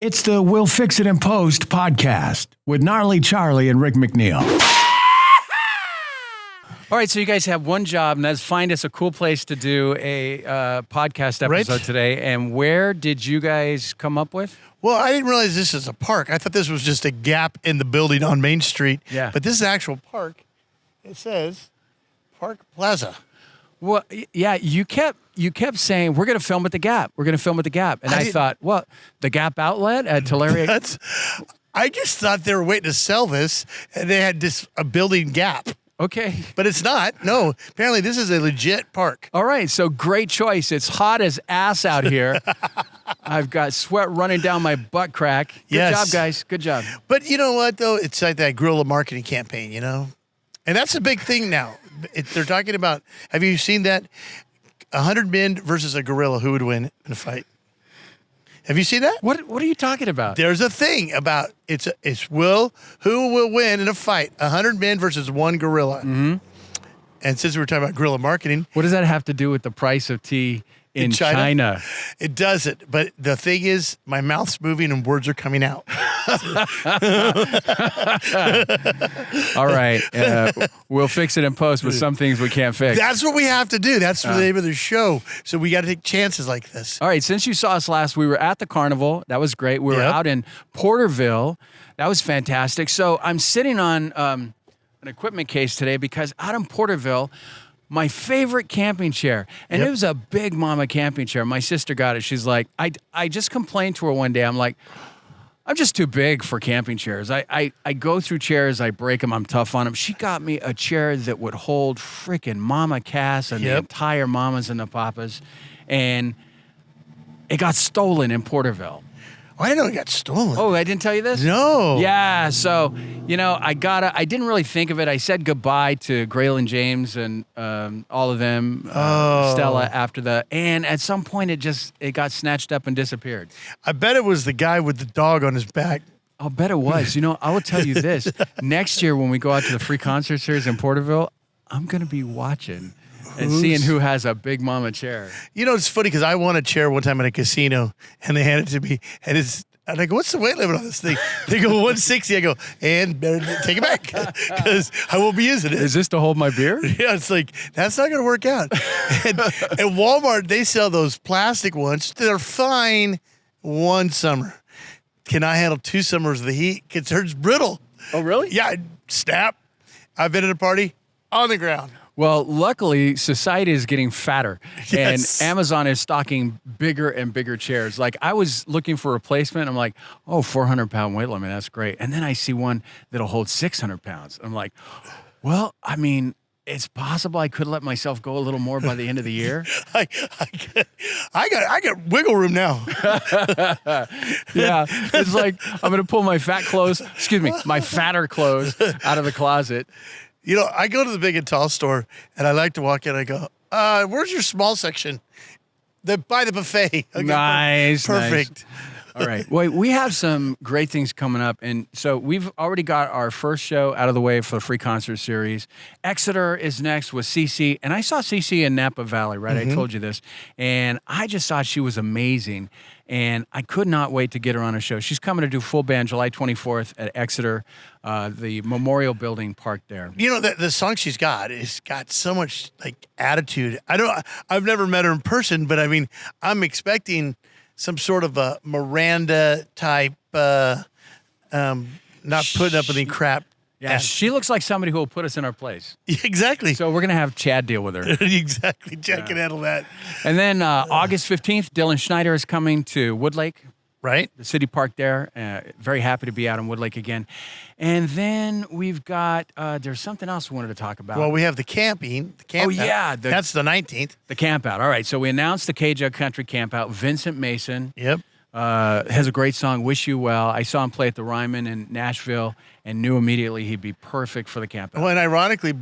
It's the We'll Fix It in Post podcast with Gnarly Charlie and Rick McNeil. All right, so you guys have one job, and that's find us a cool place to do a podcast episode today. And where did you guys come up with? Well, I didn't realize this is a park. I thought this was just a gap in the building on Main Street. Yeah. But this is an actual park. It says Park Plaza. Well, yeah, you kept saying, we're going to film at the Gap. We're going to film at the Gap. And I thought, well, the Gap outlet at Tulare. I just thought they were waiting to sell this, and they had a building Gap. Okay. But it's not. No. Apparently, this is a legit park. All right, so great choice. It's hot as ass out here. I've got sweat running down my butt crack. Good job, guys. Good job. But you know what, though? It's like that guerrilla marketing campaign, you know? And that's a big thing now. They're talking about, have you seen that? 100 men versus a gorilla, who would win in a fight? Have you seen that? What are you talking about? There's a thing about who will win in a fight? 100 men versus one gorilla. Mm-hmm. And since we were talking about guerrilla marketing, what does that have to do with the price of tea in China? It doesn't. But the thing is, my mouth's moving and words are coming out. All right. We'll fix it in post, but some things we can't fix. That's what we have to do. That's the name of the show. So we got to take chances like this. All right. Since you saw us last, we were at the carnival. That was great. We were out in Porterville. That was fantastic. So I'm sitting on an equipment case today because out in Porterville, my favorite camping chair. And it was a big mama camping chair. My sister got it. She's like, I just complained to her one day. I'm like, I'm just too big for camping chairs. I go through chairs, I break them, I'm tough on them. She got me a chair that would hold freaking Mama Cass and the entire mamas and the papas. And it got stolen in Porterville. I didn't know it got stolen. Oh, I didn't tell you this? No. Yeah, so, I didn't really think of it. I said goodbye to Graylin James and all of them, Stella after and at some point it got snatched up and disappeared. I bet it was the guy with the dog on his back. I'll bet it was. I will tell you this. Next year when we go out to the free concert series in Porterville, I'm going to be watching and seeing who has a big mama chair. It's funny because I won a chair one time at a casino, and they handed it to me, and I go, what's the weight limit on this thing? They go 160. I go, and take it back because I won't be using it. Is this to hold my beer? Yeah, it's like, that's not going to work out. And at Walmart, they sell those plastic ones. They're fine one summer. Can I handle 2 summers of the heat? It turns brittle. Oh, really? Yeah, snap. I've been at a party on the ground. Well, luckily, society is getting fatter, and Amazon is stocking bigger and bigger chairs. Like, I was looking for a replacement. I'm like, 400-pound weight limit. That's great. And then I see one that'll hold 600 pounds. I'm like, well, I mean, it's possible I could let myself go a little more by the end of the year. I got wiggle room now. Yeah, it's like I'm going to pull my my fatter clothes out of the closet. I go to the Big and Tall store, and I like to walk in. I go, where's your small section? By the buffet. Okay, nice. Perfect. Nice. All right. Well, we have some great things coming up. And so we've already got our first show out of the way for the free concert series. Exeter is next with Cece. And I saw Cece in Napa Valley, right? I told you this. And I just thought she was amazing. And I could not wait to get her on a show. She's coming to do full band July 24th at Exeter, the Memorial Building Park there. The song she's got has got so much attitude. I've never met her in person, but I mean, I'm expecting some sort of a Miranda type, not putting up any crap. Yeah, she looks like somebody who will put us in our place. Exactly. So we're going to have Chad deal with her. Exactly. Chad can handle that. And then August 15th, Dylan Schneider is coming to Woodlake. Right. The city park there. Very happy to be out in Woodlake again. And then we've got, there's something else we wanted to talk about. Well, we have the camping. Oh, yeah. That's the 19th. The camp out. All right. So we announced the K-Jug Country Camp Out. Vincent Mason. Yep. Has a great song, Wish You Well. I saw him play at the Ryman in Nashville and knew immediately he'd be perfect for the camp out. Well, and ironically,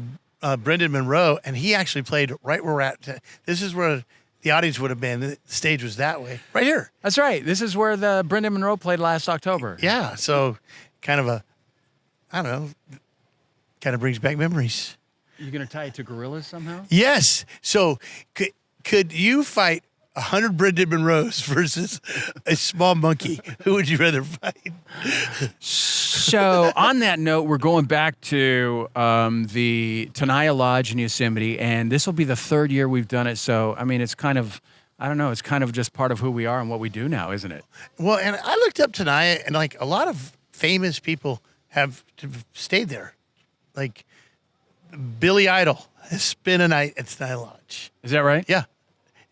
Brendan Monroe, and he actually played right where we're at. This is where the audience would have been. The stage was that way, right here. That's right. This is where the Brendan Monroe played last October. Yeah, so kind of kind of brings back memories. You going to tie it to gorillas somehow? Yes. So could you fight 100 Brendan Monroes versus a small monkey. Who would you rather fight? So on that note, we're going back to the Tenaya Lodge in Yosemite, and this will be the third year we've done it. So, I mean, it's kind of, I don't know, it's kind of just part of who we are and what we do now, isn't it? Well, and I looked up Tenaya, and like a lot of famous people have stayed there. Like Billy Idol has spent a night at Tenaya Lodge. Is that right? Yeah.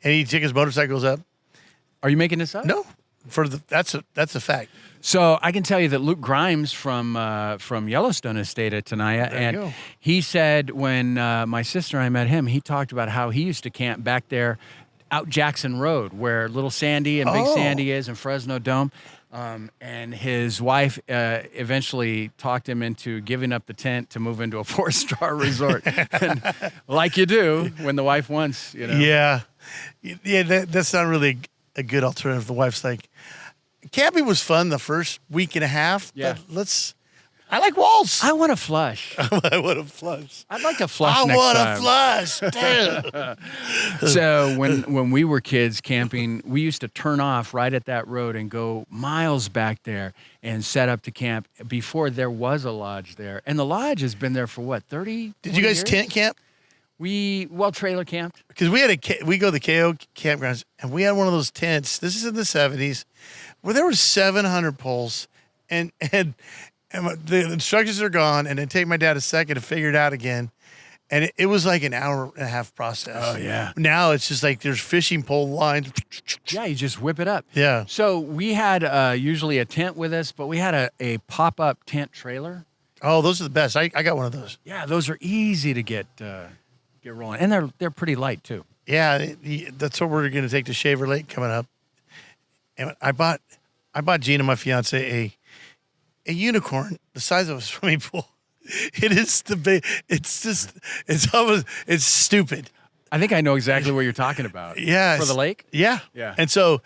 And he took his motorcycles up. Are you making this up? No, that's a fact. So I can tell you that Luke Grimes from Yellowstone has stayed at Tenaya, There you go. and he said when my sister and I met him, he talked about how he used to camp back there out Jackson Road, where Little Sandy and Big Oh. Sandy is, and Fresno Dome. And his wife eventually talked him into giving up the tent to move into a 4-star resort, and, like you do when the wife wants, you know. Yeah. That's not really a good alternative. The wife's like, camping was fun the first week and a half. Yeah. But I like walls. I want to flush. I want to flush. I'd like to flush I next want time. to flush. Damn. So when we were kids camping, we used to turn off right at that road and go miles back there and set up to camp before there was a lodge there. And the lodge has been there for what, 30? Did you 20 guys years? tent camp? Trailer camped. Because we go to the KO campgrounds, and we had one of those tents. This is in the 70s, where there were 700 poles, and the instructions are gone, and it take my dad a second to figure it out again, and it was like an hour and a half process. Oh, yeah. Now it's just like there's fishing pole lines. Yeah, you just whip it up. Yeah. So we had usually a tent with us, but we had a pop-up tent trailer. Oh, those are the best. I got one of those. Yeah, those are easy to get rolling, and they're pretty light too. Yeah, that's what we're going to take to Shaver Lake coming up. And I bought Gina, my fiance, a unicorn the size of a swimming pool. It is it's stupid. I think I know exactly what you're talking about. Yeah. For the lake? Yeah. Yeah. And so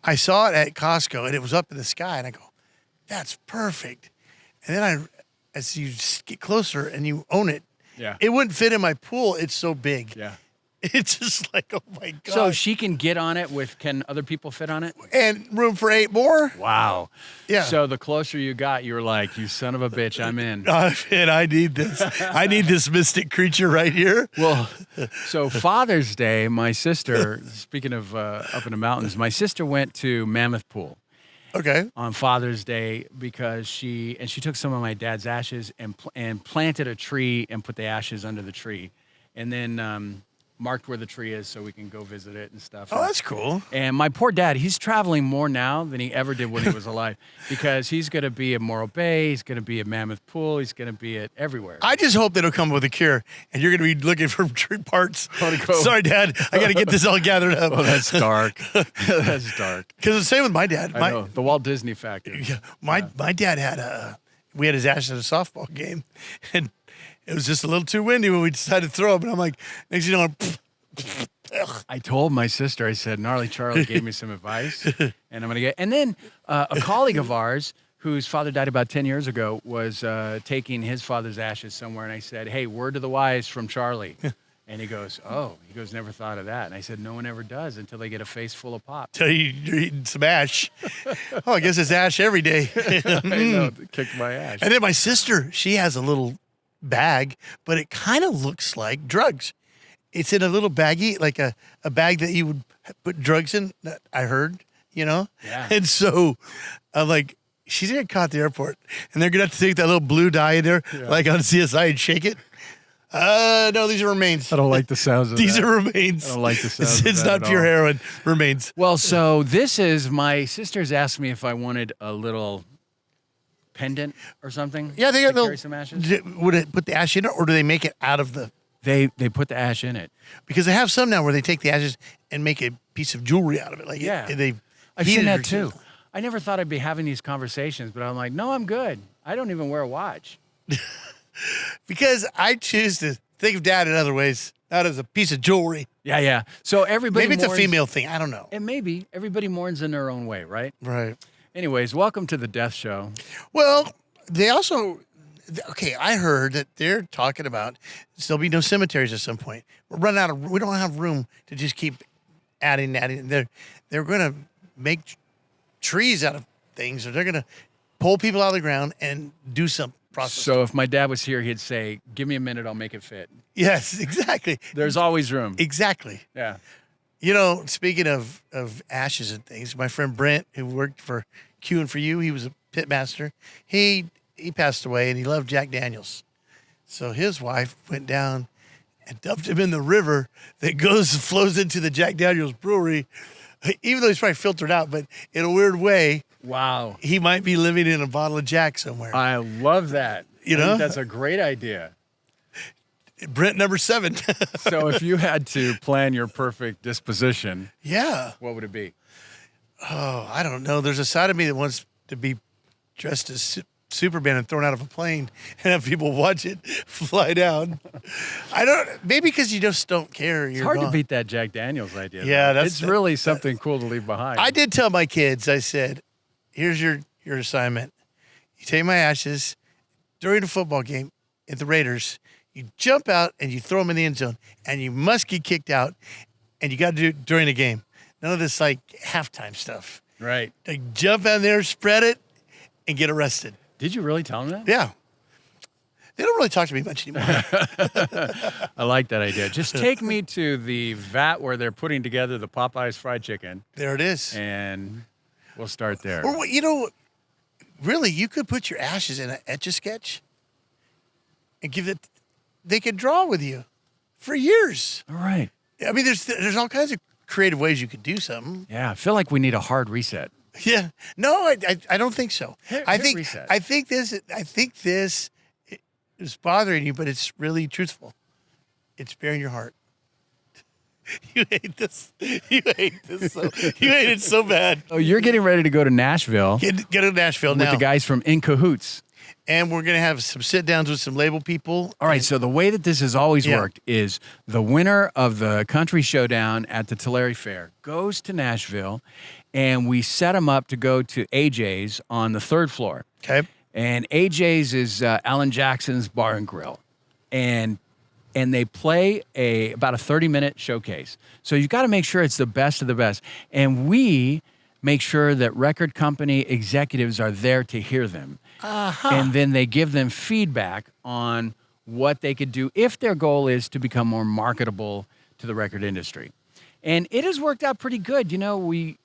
I saw it at Costco, and it was up in the sky, and I go, that's perfect. And then as you get closer and you own it, Yeah. it wouldn't fit in my pool. It's so big. Yeah. It's just like, oh my God. So she can get on it can other people fit on it? And room for 8 more. Wow. Yeah. So the closer you got, you were like, you son of a bitch, I'm in. And I need this. I need this mystic creature right here. Well, so Father's Day, my sister, speaking of up in the mountains, my sister went to Mammoth Pool Okay. on Father's Day because she took some of my dad's ashes and planted a tree and put the ashes under the tree, and then marked where the tree is so we can go visit it and stuff. Oh, that's cool. And my poor dad, he's traveling more now than he ever did when he was alive because he's going to be at Morro Bay, he's going to be at Mammoth Pool, he's going to be at everywhere. I just hope they don't come up with a cure, and you're going to be looking for tree parts. Go. Sorry, Dad. I got to get this all gathered up. Oh, that's dark. That's dark. Because the same with my dad. I know. The Walt Disney factor. Yeah, my dad had we had his ashes at a softball game, and it was just a little too windy when we decided to throw him. And I'm like, next thing you know, I told my sister, I said, Gnarly Charlie gave me some advice, and I'm going to get. And then a colleague of ours, whose father died about 10 years ago, was taking his father's ashes somewhere, and I said, hey, word to the wise from Charlie. And he goes, never thought of that. And I said, no one ever does until they get a face full of pop. tell you you're eating some ash. Oh, I guess it's ash every day. I know, kicked my ass. And then my sister, she has a little bag, but it kind of looks like drugs. It's in a little baggie, like a bag that you would put drugs in, I heard, Yeah. And so I'm like, she's going to get caught at the airport, and they're going to have to take that little blue dye in there, like on CSI, and shake it. No, these are remains. I don't like the sounds of These that. are remains. I don't like the sounds of It's that not at pure all. heroin. Remains. Well, so this is, my sister's asked me if I wanted a little pendant or something. Yeah, they to got carry some ashes. Would it put the ash in it, or do they make it out of the? They put the ash in it. Because they have some now where they take the ashes and make a piece of jewelry out of it. Like Yeah. I've heat seen it that or too. something. I never thought I'd be having these conversations, but I'm like, no, I'm good. I don't even wear a watch. Because I choose to think of Dad in other ways, not as a piece of jewelry. Yeah. So everybody Maybe it's a mourns- female thing. I don't know. And maybe everybody mourns in their own way, right? Right. Anyways, welcome to the Death Show. Well, they also, okay, I heard that they're talking about there'll be no cemeteries at some point. We don't have room to just keep adding. They're going to make trees out of things, or they're going to pull people out of the ground and do some process. So if my dad was here, he'd say, "Give me a minute, I'll make it fit." Yes, exactly. There's always room. Exactly. Yeah. You know, speaking of ashes and things, my friend Brent, who worked for Q and for You, he was a pit master. He passed away, and he loved Jack Daniels. So his wife went down and dumped him in the river that flows into the Jack Daniels brewery. Even though he's probably filtered out, but in a weird way, Wow. he might be living in a bottle of Jack somewhere. I love that. You I think know? that's a great idea. Brent number 7. So if you had to plan your perfect disposition, Yeah. what would it be? Oh, I don't know. There's a side of me that wants to be dressed as Superman and thrown out of a plane and have people watch it fly down. Maybe because you just don't care. It's hard to beat that Jack Daniels idea. Yeah, though. It's really something cool to leave behind. I did tell my kids, I said, here's your assignment. You take my ashes during a football game at the Raiders. You jump out and you throw them in the end zone, and you must get kicked out, and you got to do it during the game. None of this like halftime stuff. Right. Like jump out there, spread it, and get arrested. Did you really tell him that? Yeah. They don't really talk to me much anymore. I like that idea. Just take me to the vat where they're putting together the Popeyes fried chicken, There it is. and we'll start there. Or, you know, really, you could put your ashes in an Etch-a-Sketch and give it, they could draw with you for years. All right. I mean, there's all kinds of creative ways you could do something. Yeah, I feel like we need a hard reset. Yeah. No, I don't think so. Hit reset. I think this is bothering you, but it's really truthful. It's bearing your heart. You hate this. You hate this. You hate it so bad. Oh, you're getting ready to go to Nashville Get to Nashville with now. the guys from In Cahoots. And we're going to have some sit downs with some label people. All right, so the way that this has always Yeah. worked is the winner of the country showdown at the Tulare Fair goes to Nashville, and we set them up to go to AJ's on the 3rd floor. Okay. And AJ's is Alan Jackson's Bar and Grill, and they play about a 30-minute showcase. So you've got to make sure it's the best of the best, and we make sure that record company executives are there to hear them. And then they give them feedback on what they could do if their goal is to become more marketable to the record industry. And it has worked out pretty good. You know,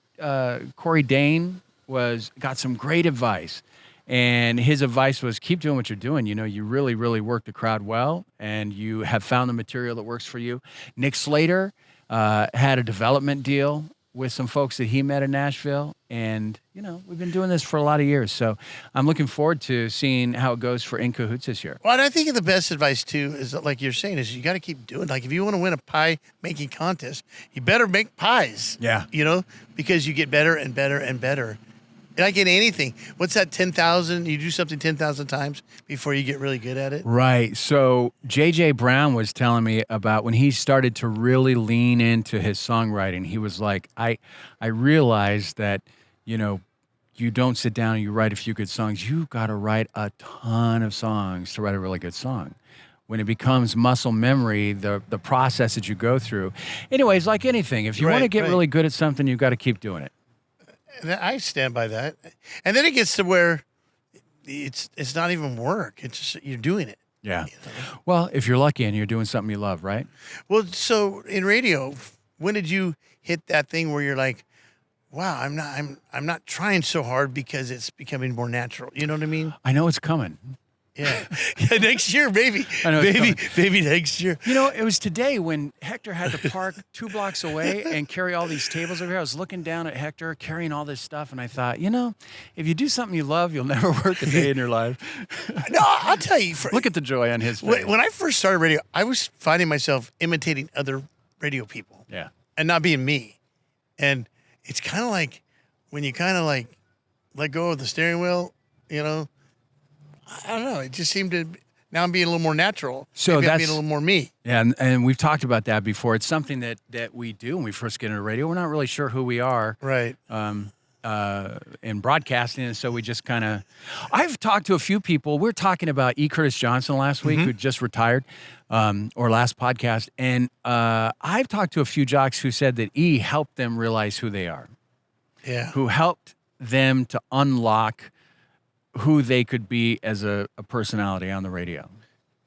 Corey Dane got some great advice. And his advice was keep doing what you're doing. You know, you really, really work the crowd well, and you have found the material that works for you. Nick Slater had a development deal with some folks that he met in Nashville. And, you know, we've been doing this for a lot of years. So I'm looking forward to seeing how it goes for In Cahoots this year. Well, and I think the best advice, too, is that, like you're saying, is you got to keep doing. Like, if you want to win a pie making contest, you better make pies. Yeah. You know, because you get better and better and better. Like in anything. What's that 10,000? You do something 10,000 times before you get really good at it? Right. So J.J. Brown was telling me about when he started to really lean into his songwriting. He was like, I realized that, you know, you don't sit down and you write a few good songs. You've got to write a ton of songs to write a really good song. When it becomes muscle memory, the process that you go through. Anyways, like anything, if you want to get really good at something, you've got to keep doing it. I stand by that. And then it gets to where it's not even work. It's just you're doing it. Yeah. Well, if you're lucky and you're doing something you love, right? Well, so in radio, when did you hit that thing where you're like, wow, I'm not trying so hard because it's becoming more natural. You know what I mean? I know it's coming. Yeah. Next year, maybe. I know Maybe next year. You know, it was today when Hector had to park 2 blocks away and carry all these tables over here. I was looking down at Hector carrying all this stuff, and I thought, you know, if you do something you love, you'll never work a day in your life. No, I'll tell you. Look at the joy on his face. When I first started radio, I was finding myself imitating other radio people. Yeah. And not being me. And it's kind of like when you kind of like let go of the steering wheel, you know, I don't know. It just seemed to, now I'm being a little more natural. So Maybe I'm that's being a little more me. Yeah, and we've talked about that before. It's something that we do when we first get into radio. We're not really sure who we are. Right. in broadcasting, and so we just kind of. I've talked to a few people. We're talking about E. Curtis Johnson last week, who just retired, or last podcast, and I've talked to a few jocks who said that E helped them realize who they are. Yeah. Who helped them to unlock who they could be as a personality on the radio.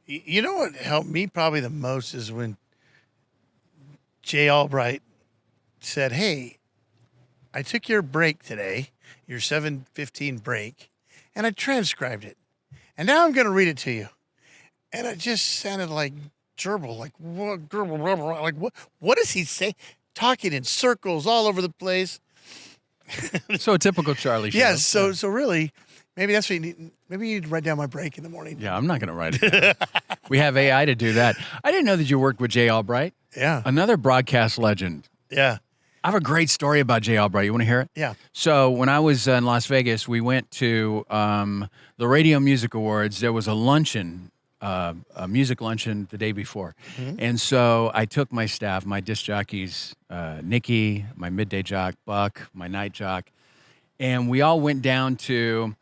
You know what helped me probably the most is when Jay Albright said, "Hey, I took your break today, your 7:15 break, and I transcribed it. And now I'm going to read it to you." And it just sounded like gerbil, like what does he say? Talking in circles all over the place. So a typical Charlie show. Yes, so really, maybe that's what you need. Maybe you need to write down my break in the morning. Yeah, I'm not going to write it down. We have AI to do that. I didn't know that you worked with Jay Albright. Yeah. Another broadcast legend. Yeah. I have a great story about Jay Albright. You want to hear it? Yeah. So when I was in Las Vegas, we went to the Radio Music Awards. There was a luncheon, a music luncheon the day before. And so I took my staff, my disc jockeys, Nikki, my midday jock, Buck, my night jock, and we all went down to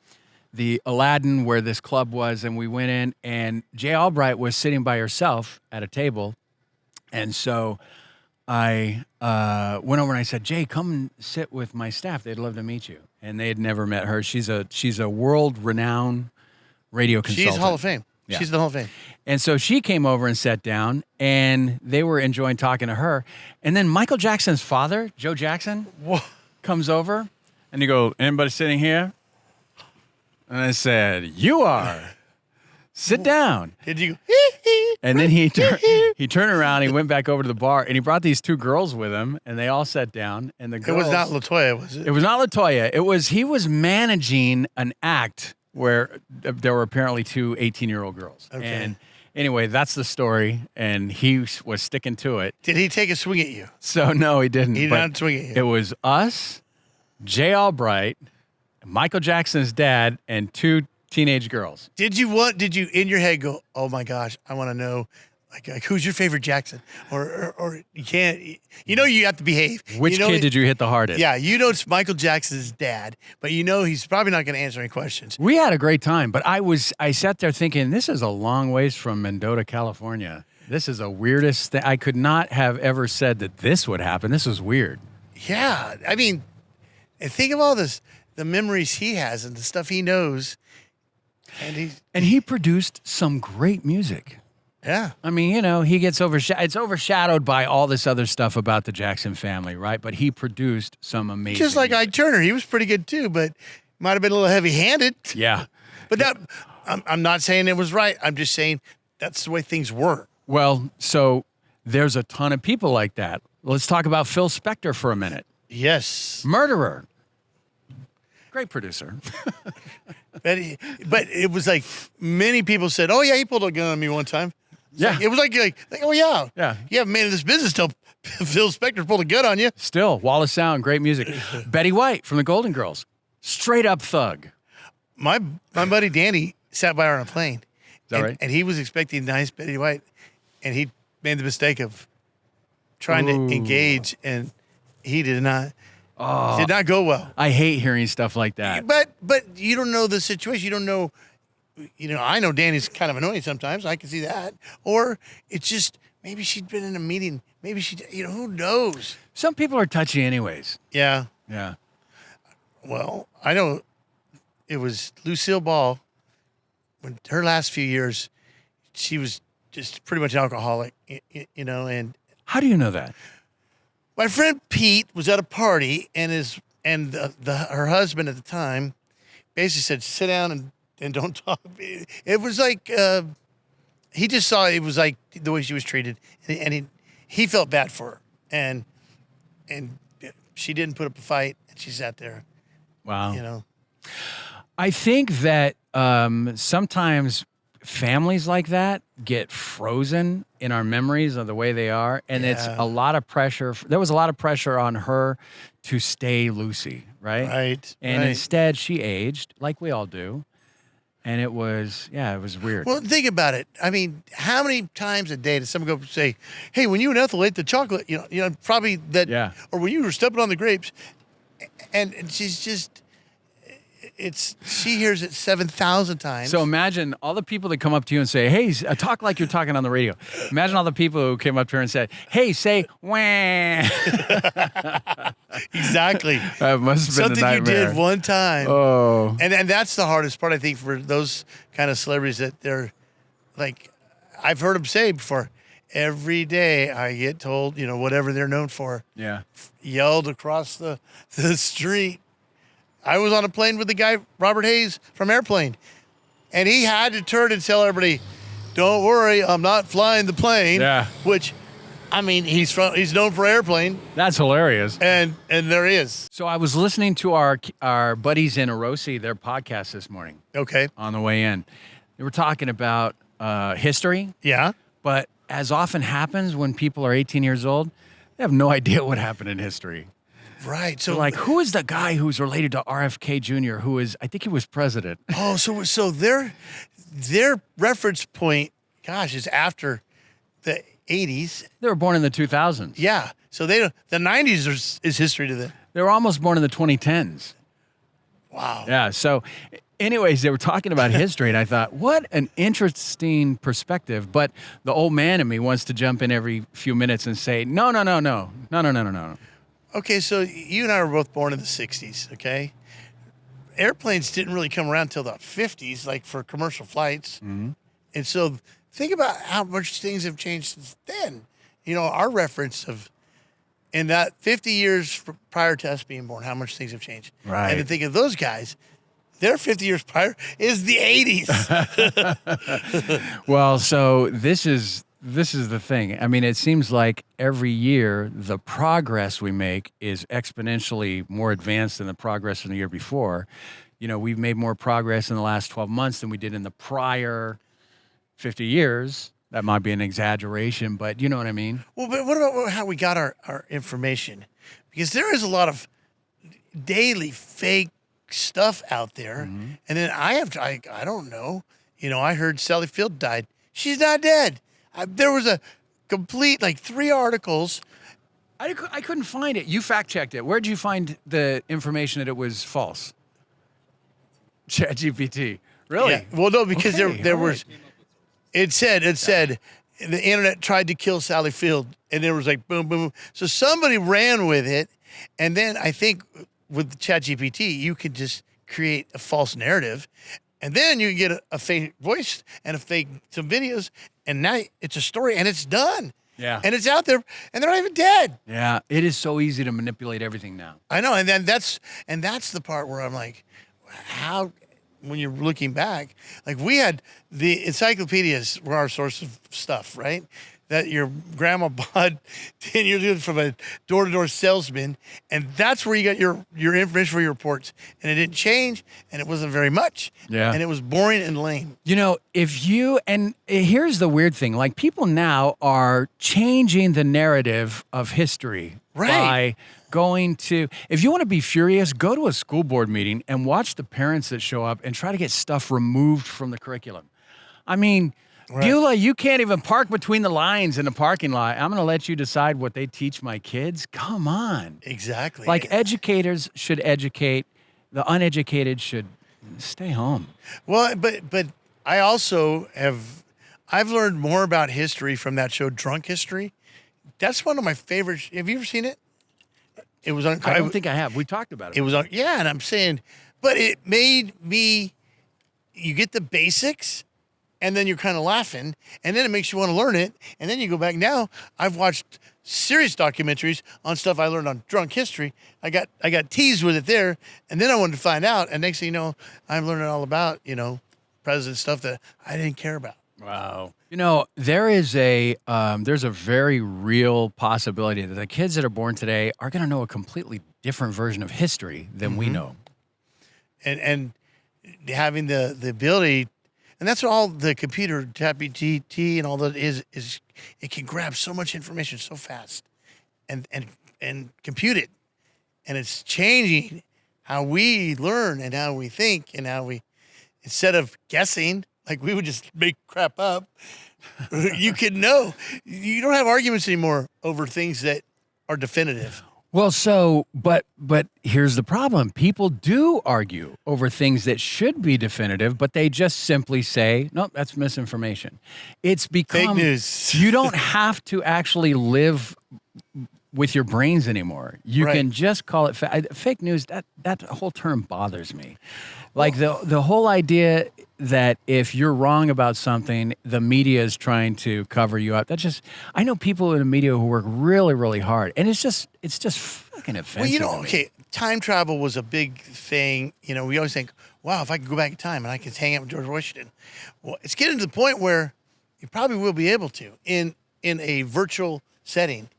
the Aladdin where this club was, and we went in, and Jay Albright was sitting by herself at a table. And so I went over and I said, "Jay, come and sit with my staff. They'd love to meet you." And they had never met her. She's a world-renowned radio consultant. She's Hall of Fame. Yeah. She's the Hall of Fame. And so she came over and sat down, and they were enjoying talking to her. And then Michael Jackson's father, Joe Jackson, comes over, and he goes, "Anybody sitting here?" And I said, "You are. Sit down." Did you? And then he turned around, he went back over to the bar, and he brought these two girls with him, and they all sat down. And the It girls, was not LaToya, was it? It was not LaToya. He was managing an act where there were apparently two 18-year-old girls. Okay. And anyway, that's the story, and he was sticking to it. Did he take a swing at you? So no, he didn't. He did But not swing at you. It was us, Jay Albright, Michael Jackson's dad, and two teenage girls. Did you in your head go, "Oh my gosh, I want to know, like who's your favorite Jackson?" Or you can't, you have to behave. Which kid did you hit the hardest? Yeah, it's Michael Jackson's dad, but he's probably not going to answer any questions. We had a great time, but I sat there thinking, this is a long ways from Mendota, California. This is the weirdest thing. I could not have ever said that this would happen. This was weird. Yeah, I mean, and think of all the memories he has and the stuff he knows. And he produced some great music. Yeah. I mean, he gets it's overshadowed by all this other stuff about the Jackson family, right? But he produced some amazing Just like music. Ike Turner, he was pretty good too, but might have been a little heavy-handed. Yeah. But I'm not saying it was right. I'm just saying that's the way things were. Well, so there's a ton of people like that. Let's talk about Phil Spector for a minute. Yes. Murderer. Great producer. But it was like many people said, "Oh yeah, he pulled a gun on me one time." Yeah. It was like, "Oh yeah, Yeah. You haven't made it in this business till Phil Spector pulled a gun on you." Still, Wall of Sound, great music. Betty White from the Golden Girls. Straight up thug. My buddy Danny sat by her on a plane. Is that right? And he was expecting nice Betty White, and he made the mistake of trying to engage, and he did not. Did not go well. I hate hearing stuff like that. But you don't know the situation. You don't know. I know Danny's kind of annoying sometimes. I can see that. Or it's just maybe she'd been in a meeting. Maybe who knows? Some people are touchy anyways. Yeah. Yeah. Well, I know it was Lucille Ball. When her last few years, she was just pretty much alcoholic, and How do you know that? my friend Pete was at a party, and her husband at the time basically said, "Sit down and don't talk." It was like he just saw it was like the way she was treated, and he felt bad for her, and she didn't put up a fight, and she sat there. Wow. I think that sometimes families like that get frozen in our memories of the way they are, and it's a lot of pressure. There was a lot of pressure on her to stay Lucy, right? Right. And right. instead, she aged like we all do, and it was weird. Well, think about it. I mean, how many times a day does someone go say, "Hey, when you and Ethel ate the chocolate, probably that," Yeah. or when you were stepping on the grapes, and she's just, she hears it 7,000 times. So imagine all the people that come up to you and say, hey, talk like you're talking on the radio. Imagine all the people who came up to her and said, hey, say, wah. Exactly. That must have been something a you nightmare. did one time. Oh. And that's the hardest part, I think, for those kind of celebrities that they're like, I've heard them say before, every day I get told, whatever they're known for, Yeah. yelled across the street. I was on a plane with the guy, Robert Hayes from Airplane, and he had to turn and tell everybody, don't worry, I'm not flying the plane. Yeah. Which, I mean, he's known for Airplane, That's hilarious. and there he is. So I was listening to our buddies in Orosi, their podcast this morning Okay. on the way in. They were talking about history, Yeah. but as often happens when people are 18 years old, they have no idea what happened in history. Right. So So like, who is the guy who's related to RFK Jr., who is, I think he was president. so their reference point, gosh, is after the 80s. They were born in the 2000s. Yeah. So the 90s is history to them. They were almost born in the 2010s. Wow. Yeah. So anyways, they were talking about history, and I thought, what an interesting perspective. But the old man in me wants to jump in every few minutes and say, no. Okay, so you and I were both born in the 60s, okay? Airplanes didn't really come around until the 50s, like for commercial flights. Mm-hmm. And so think about how much things have changed since then. Our reference of, in that 50 years prior to us being born, how much things have changed. Right. And to think of those guys, their 50 years prior is the 80s. Well, so this is the thing. I mean, it seems like every year the progress we make is exponentially more advanced than the progress from the year before. We've made more progress in the last 12 months than we did in the prior 50 years. That might be an exaggeration, but you know what I mean? Well, but what about how we got our information? Because there is a lot of daily fake stuff out there. Mm-hmm. And then I don't know. I heard Sally Field died. She's not dead. There was a complete, 3 articles. I couldn't find it. You fact checked it. Where'd you find the information that it was false? ChatGPT. Really? Yeah. Well, no, because Okay, there all was, it said the internet tried to kill Sally Field, and there was boom, boom. So somebody ran with it. And then I think with ChatGPT, you could just create a false narrative. And then you get a fake voice and some videos, and now it's a story, and it's done. Yeah. And it's out there, and they're not even dead. Yeah. It is so easy to manipulate everything now. I know, and then that's the part where I'm like, how, when you're looking back, we had the encyclopedias were our source of stuff, right? That your grandma bought 10 years ago from a door-to-door salesman, and that's where you got your information for your reports. And it didn't change, and it wasn't very much. Yeah. And it was boring and lame. And here's the weird thing, people now are changing the narrative of history. Right. By going to, if you want to be furious, go to a school board meeting and watch the parents that show up and try to get stuff removed from the curriculum. I mean, Right. Beulah, you can't even park between the lines in the parking lot. I'm going to let you decide what they teach my kids? Come on. Exactly. Educators should educate. The uneducated should stay home. Well, but I also I've learned more about history from that show, Drunk History. That's one of my favorites. Have you ever seen it? It was on. I don't think I have. We talked about it. It was on. Yeah, and I'm saying, but it made me. You get the basics, and then you're kind of laughing, and then it makes you want to learn it, and then you go back. Now I've watched serious documentaries on stuff I learned on Drunk History. I got teased with it there, and then I wanted to find out, and next thing you know, I'm learning all about president stuff that I didn't care about. Wow. There's a very real possibility that the kids that are born today are going to know a completely different version of history than we know. And having the ability, and that's all the computer, ChatGPT and all that is it can grab so much information so fast and compute it. And it's changing how we learn and how we think and how we, instead of guessing, we would just make crap up, you can know. You don't have arguments anymore over things that are definitive. Well, but here's the problem. People do argue over things that should be definitive, but they just simply say, no, that's misinformation. It's become Fake news. You don't have to actually live with your brains anymore. You Right. can just call it fake news. That whole term bothers me. Like the whole idea that if you're wrong about something, the media is trying to cover you up. I know people in the media who work really, really hard, and it's just fucking offensive. Well, to me. okay, time travel was a big thing. We always think, wow, if I could go back in time and I could hang out with George Washington. Well, it's getting to the point where you probably will be able to in a virtual setting,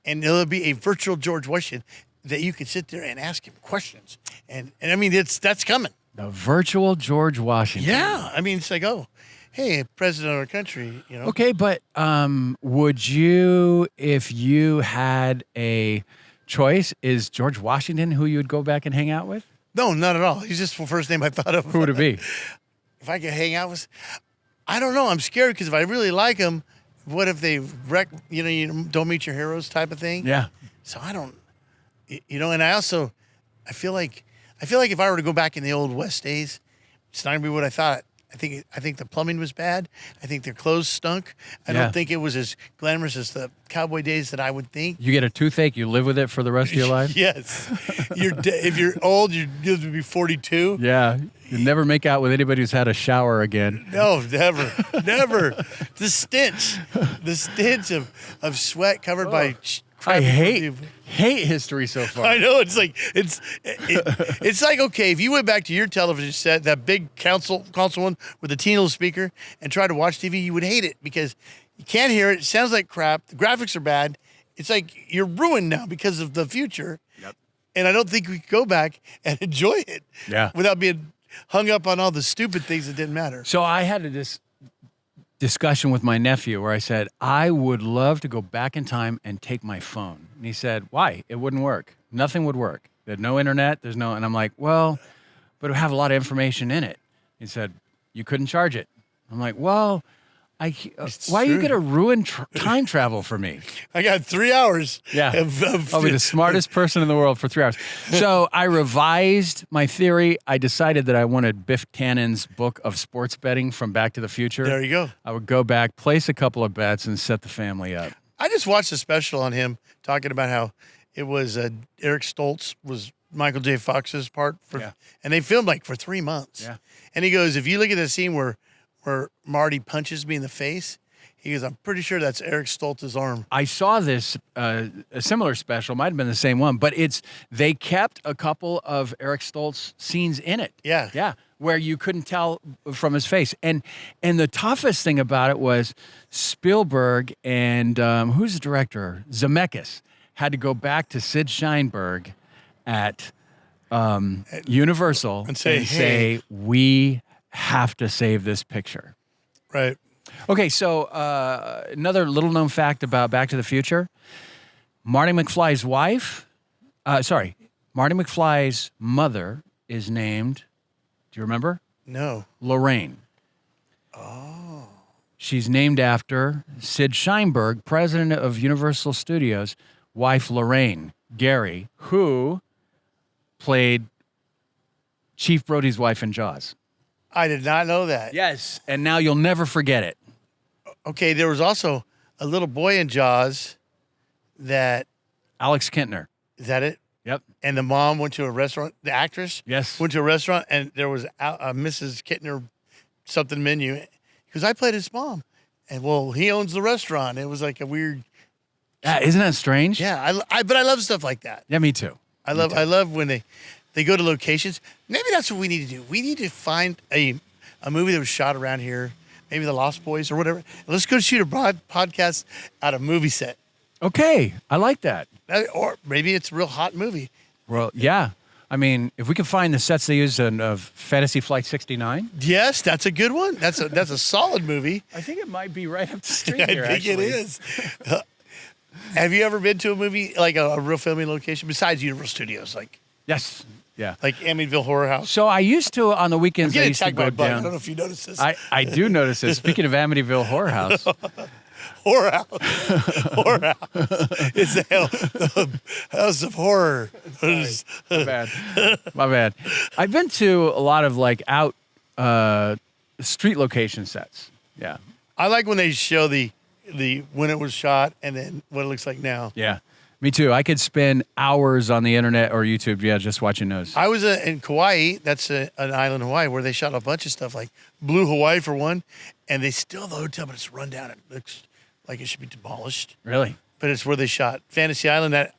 and there'll be a virtual George Washington that you can sit there and ask him questions. And I mean, that's coming. The virtual George Washington. Yeah. I mean, it's like, oh, hey, president of our country, Okay, but would you, if you had a choice, is George Washington who you would go back and hang out with? No, not at all. He's just the first name I thought of. Who would it be? If I could hang out with, I don't know. I'm scared because if I really like him, what if they wreck, you don't meet your heroes type of thing? Yeah. So I don't, and I feel like if I were to go back in the old West days, it's not gonna be what I thought. I think the plumbing was bad. I think their clothes stunk. I Yeah. don't think it was as glamorous as the cowboy days that I would think. You get a toothache, you live with it for the rest of your life? Yes. If you're old, you're going to be 42. Yeah. You never make out with anybody who's had a shower again. No, never, never. The stench of sweat covered by. I crappy hate history so far. I know it's like it's like, okay, if you went back to your television set, that big console one with the teen little speaker, and tried to watch TV, you would hate it because you can't hear it. It sounds like crap. The graphics are bad. It's like you're ruined now because of the future. Yep. And I don't think we could go back and enjoy it. Yeah. Without being hung up on all the stupid things that didn't matter. So I had this discussion with my nephew where I said, I would love to go back in time and take my phone. And he said, why? It wouldn't work. Nothing would work. There's no internet. And I'm like, well, but it would have a lot of information in it. He said, you couldn't charge it. I'm like, well, why are you going to ruin time travel for me? I got 3 hours. Yeah. I'll be the smartest person in the world for 3 hours. So I revised my theory. I decided that I wanted Biff Tannen's book of sports betting from Back to the Future. There you go. I would go back, place a couple of bets, and set the family up. I just watched a special on him talking about how it was Eric Stoltz was Michael J. Fox's part and they filmed like for 3 months. Yeah. And he goes, if you look at the scene where Marty punches me in the face, he goes, I'm pretty sure that's Eric Stoltz's arm. I saw this, a similar special, might have been the same one, but they kept a couple of Eric Stoltz scenes in it. Yeah. Yeah, where you couldn't tell from his face. And the toughest thing about it was Spielberg and who's the director? Zemeckis had to go back to Sid Sheinberg at Universal and say, say, we have to save this picture. Right. Okay, so another little known fact about Back to the Future. Marty McFly's Marty McFly's mother is named, do you remember? No. Lorraine. Oh. She's named after Sid Sheinberg, president of Universal Studios, wife Lorraine Gary, who played Chief Brody's wife in Jaws. I did not know that. Yes, and now you'll never forget it. Okay, there was also a little boy in Jaws that... Alex Kintner. Is that it? Yep. And the mom went to a restaurant, the actress? Yes. Went to a restaurant, and there was a Mrs. Kintner something menu. Because I played his mom. And, well, he owns the restaurant. It was like a weird... Isn't that strange? Yeah, but I love stuff like that. Yeah, me too. I love when they go to locations. Maybe that's what we need to do. We need to find a movie that was shot around here, maybe The Lost Boys or whatever. And let's go shoot a podcast at a movie set. Okay, I like that. Or maybe it's a real hot movie. Well, yeah. I mean, if we can find the sets they use of Fantasy Flight 69. Yes, that's a good one. That's a solid movie. I think it might be right up the street I here, think actually. it is. Have you ever been to a movie, like a real filming location, besides Universal Studios, Yes. Yeah. like Amityville Horror House? So I used to, on the I'm weekends, I getting used to attacked by go a bug. I down. don't know if you noticed this. I do notice this. Speaking of Amityville Horror House, Whorehouse. It's the house of horror. My bad. My bad. I've been to a lot of like out street location sets. Yeah. I like when they show the when it was shot and then what it looks like now. Yeah. Me too. I could spend hours on the internet or YouTube, just watching those. I was in Kauai. That's an island in Hawaii where they shot a bunch of stuff, like Blue Hawaii for one, and they still have the hotel, but it's run down. It looks like it should be demolished. Really? But it's where they shot Fantasy Island, that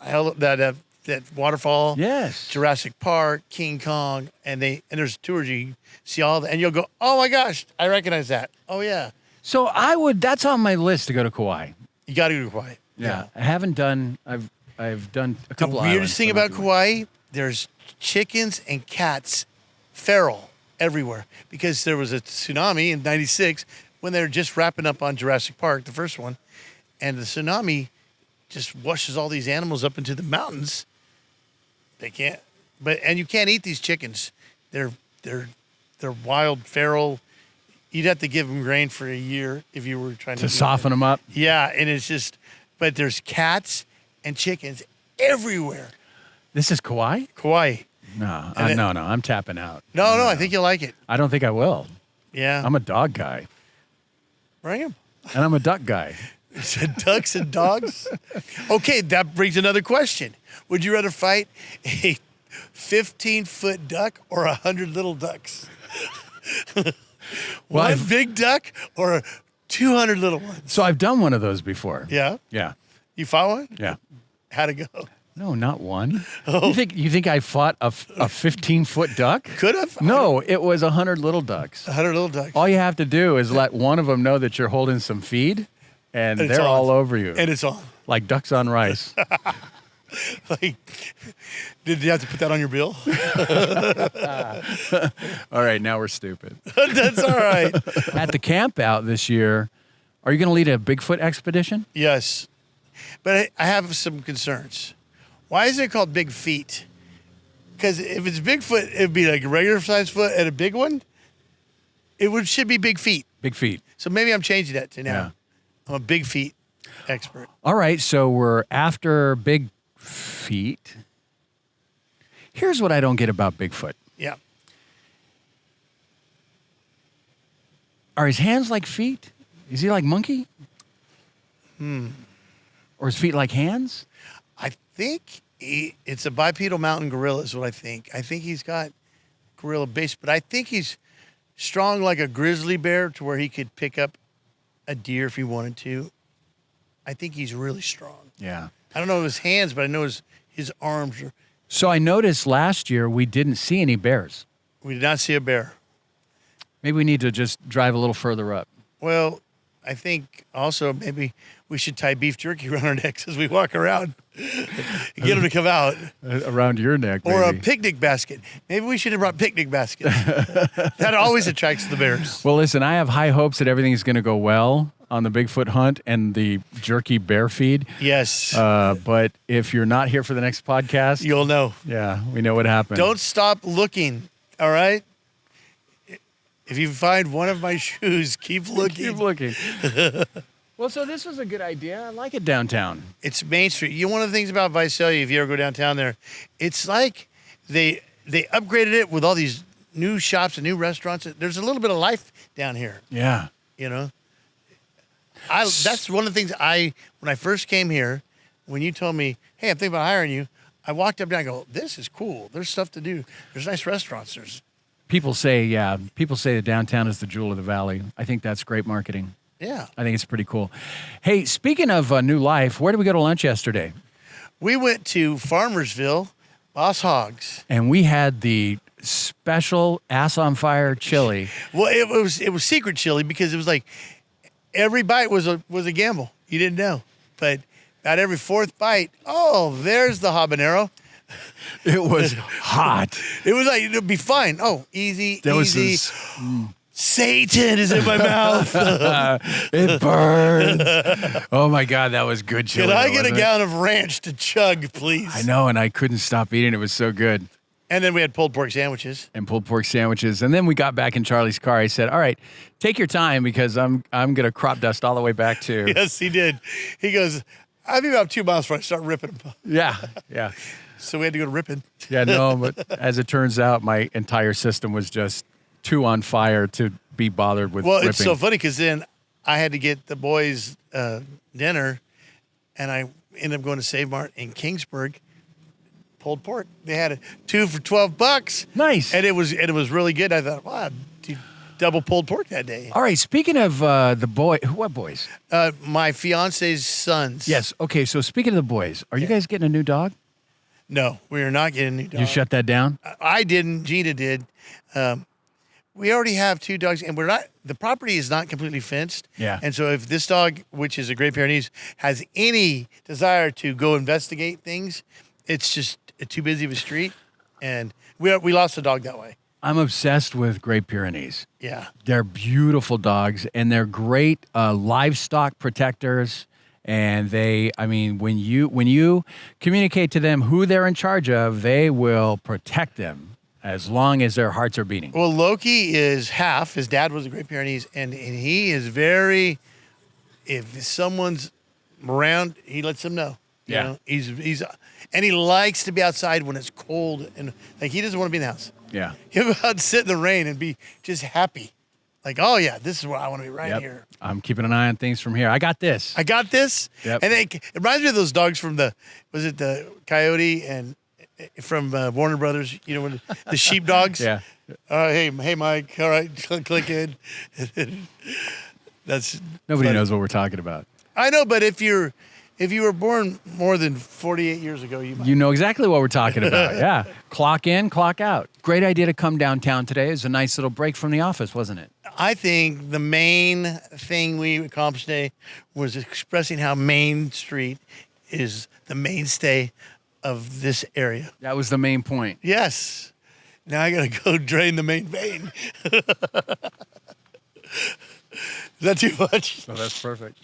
waterfall. Yes. Jurassic Park, King Kong, and there's tours you see all that, and you'll go, oh my gosh, I recognize that. Oh yeah. So that's on my list to go to Kauai. You got to go to Kauai. Yeah. I haven't done. I've done a couple. The weirdest thing about Kauai, there's chickens and cats, feral everywhere, because there was a tsunami in '96 when they were just wrapping up on Jurassic Park, the first one, and the tsunami just washes all these animals up into the mountains. They can't, and you can't eat these chickens. They're wild, feral. You'd have to give them grain for a year if you were trying to soften them up. Yeah, and it's just, but there's cats and chickens everywhere. This is Kauai? Kauai. No, I'm tapping out. No, I think you'll like it. I don't think I will. Yeah. I'm a dog guy. Bring him. And I'm a duck guy. You said ducks and dogs? Okay, that brings another question. Would you rather fight a 15-foot duck or 100 little ducks? One big duck or 200 little ones? So I've done one of those before. Yeah? Yeah. You fought one? Yeah. How'd it go? No, not one. Oh. You think I fought a 15-foot duck? Could have? No, it was 100 little ducks. 100 little ducks. All you have to do is let one of them know that you're holding some feed, and it's they're on. all over you. And it's on. Like ducks on rice. Like, did you have to put that on your bill? All right, now we're stupid. That's all right. At the camp out this year, are you going to lead a Bigfoot expedition? Yes. But I have some concerns. Why is it called Big Feet? Because if it's Bigfoot, it'd be like a regular size foot and a big one. Should be Big Feet. Big feet. So maybe I'm changing that to now. Yeah. I'm a Big Feet expert. All right, so we're after Big Feet. Here's what I don't get about Bigfoot. Yeah. Are his hands like feet? Is he like monkey? Or his feet like hands? I think it's a bipedal mountain gorilla is what I think. I think he's got gorilla base, but I think he's strong like a grizzly bear to where he could pick up a deer if he wanted to. I think he's really strong. Yeah. I don't know his hands, but I know his arms are. So I noticed last year we didn't see any bears. We did not see a bear. Maybe we need to just drive a little further up. Well, I think also maybe we should tie beef jerky around our necks as we walk around. Get them to come out. Around your neck, Or maybe. a picnic basket. Maybe we should have brought picnic baskets. That always attracts the bears. Well, listen, I have high hopes that everything's going to go well on the Bigfoot hunt and the jerky bear feed. Yes. But if you're not here for the next podcast, You'll know. yeah, we know what happened. Don't stop looking, all right? If you find one of my shoes, keep looking. Keep looking. Well, so this was a good idea. I like it downtown. It's Main Street. One of the things about Visalia, if you ever go downtown there, it's like they upgraded it with all these new shops and new restaurants. There's a little bit of life down here, Yeah. you know? That's one of the things when I first came here, when you told me, hey, I'm thinking about hiring you, I walked up there and I go, this is cool. There's stuff to do. There's nice restaurants. People say the downtown is the jewel of the valley. I think that's great marketing. Yeah. I think it's pretty cool. Hey, speaking of new life, where did we go to lunch yesterday? We went to Farmersville, Boss Hogs. And we had the special ass on fire chili. Well, it was secret chili because it was like every bite was a gamble. You didn't know. But about every fourth bite, oh, there's the habanero. It was hot. It was like, it'll be fine. Oh, easy, There was easy. Satan is in my mouth. It burns. Oh my God, that was good chili. Can I though, get a wasn't it? gallon of ranch to chug, please? I know, and I couldn't stop eating. It was so good. And then we had pulled pork sandwiches. And pulled pork sandwiches. And then we got back in Charlie's car. I said, all right, take your time because I'm going to crop dust all the way back to. Yes, he did. He goes, I'll be about 2 miles before I start ripping them. Yeah. Yeah. So we had to go to Ripon. Yeah, no, but as it turns out, my entire system was just too on fire to be bothered with ripping. It's so funny because then I had to get the boys dinner, and I ended up going to Save Mart in Kingsburg. Pulled pork. They had 2 for $12. Nice. And it was really good. I thought, wow, double pulled pork that day. All right, speaking of the boy, what boys? My fiance's sons. Yes. Okay, so speaking of the boys, are you guys getting a new dog? No, we are not getting a new dog. You shut that down? I didn't. Gina did. We already have 2 dogs, and the property is not completely fenced. Yeah. And so if this dog, which is a Great Pyrenees, has any desire to go investigate things, it's just too busy of a street. And we lost the dog that way. I'm obsessed with Great Pyrenees. Yeah. They're beautiful dogs, and they're great livestock protectors. And when you communicate to them who they're in charge of, they will protect them as long as their hearts are beating. Well, Loki is half. His dad was a Great Pyrenees, and he is very. If someone's around, he lets them know. You Yeah. know? He's and he likes to be outside when it's cold, and like he doesn't want to be in the house. Yeah. He'll go out and sit in the rain and be just happy. Like, oh yeah, this is where I want to be right here. I'm keeping an eye on things from here. I got this. I got this. Yep. And it reminds me of those dogs from the Coyote and from Warner Brothers, you know, when the sheepdogs. Yeah. Hey, Mike. All right, click in. That's Nobody funny. knows what we're talking about. I know, but if you were born more than 48 years ago, you might. You know exactly what we're talking about. Yeah. Clock in, clock out. Great idea to come downtown today. It was a nice little break from the office, wasn't it? I think the main thing we accomplished today was expressing how Main Street is the mainstay of this area. That was the main point. Yes. Now I got to go drain the main vein. Is that too much? So that's perfect.